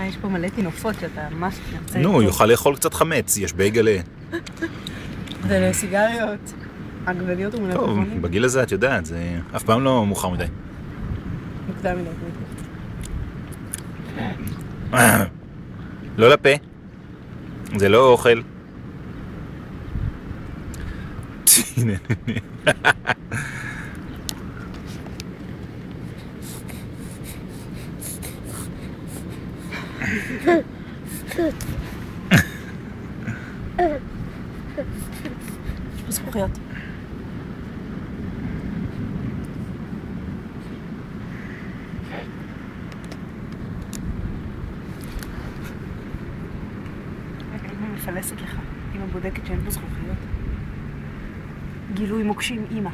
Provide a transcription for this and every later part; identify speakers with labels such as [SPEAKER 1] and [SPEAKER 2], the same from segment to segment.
[SPEAKER 1] יש פה מלא תינופות שאתה ממש...
[SPEAKER 2] נו, יוכל לאכול קצת חמץ, יש בייגלה.
[SPEAKER 1] ולסיגריות, עגבניות ומלפפונים.
[SPEAKER 2] טוב, בגיל הזה את יודעת, זה אף פעם לא מאוחר מדי.
[SPEAKER 1] מוקדם מדי.
[SPEAKER 2] לא לפה. זה לא אוכל.
[SPEAKER 1] יש פה זכוכיות. אמא מפלסת לך, אמא בודקת שאין פה זכוכיות. גילוי מוקשים אמא.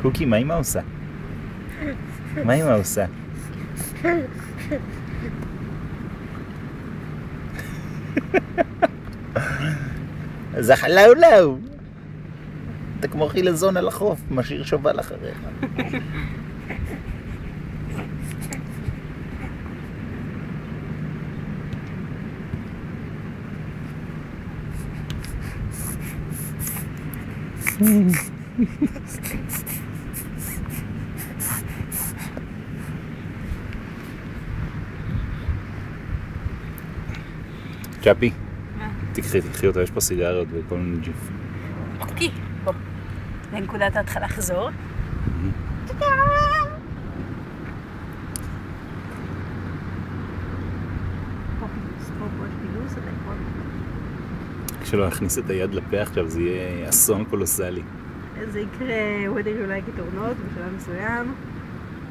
[SPEAKER 2] קוקי, מה אמא עושה? מה אמא עושה? זחלאולאו! אתה כמו חילזון על החוף, משאיר שובל אחריך. צ'אפי, תקחי אותה, יש פה סיגריות וכל מיני ג'יף.
[SPEAKER 1] אוקיי, בוא. לנקודת ההתחלה חזור.
[SPEAKER 2] כשלא נכניס את היד לפה עכשיו זה יהיה אסון קולוסלי.
[SPEAKER 1] זה יקרה whether you like it or not בשלב מסוים,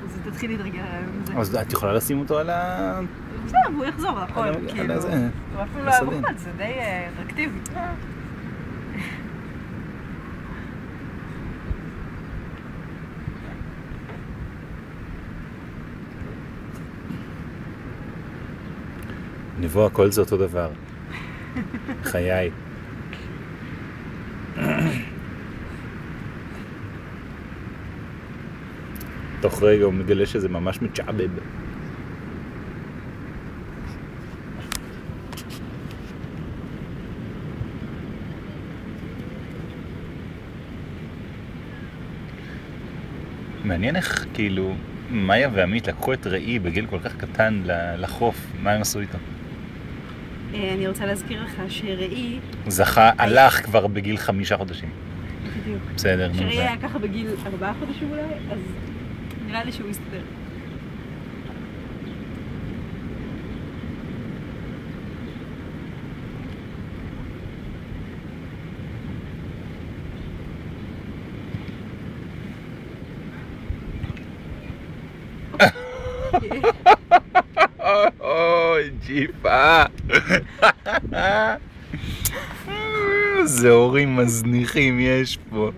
[SPEAKER 1] אז תתחיל להתרגל הרעיון הזה.
[SPEAKER 2] אז את יכולה לשים אותו על ה...
[SPEAKER 1] בסדר, הוא יחזור לכל, כאילו. הוא אפילו לא היה מוחד, זה די אטרקטיבי.
[SPEAKER 2] נבוא, הכל זה אותו דבר. חיי. תוך רגע הוא מגלה שזה ממש מצ'עבב. מעניין איך, כאילו, מאיה ועמית לקחו את ראי בגיל כל כך קטן לחוף. מה הם עשו איתו?
[SPEAKER 1] אני רוצה להזכיר לך שראי...
[SPEAKER 2] זכה, הלך כבר בגיל 5 חודשים.
[SPEAKER 1] בדיוק.
[SPEAKER 2] בסדר, נו.
[SPEAKER 1] שראי היה ככה בגיל 4 חודשים אולי, אז נראה לי שהוא יסתדר.
[SPEAKER 2] אוי, ג'יפה. איזה הורים מזניחים יש פה.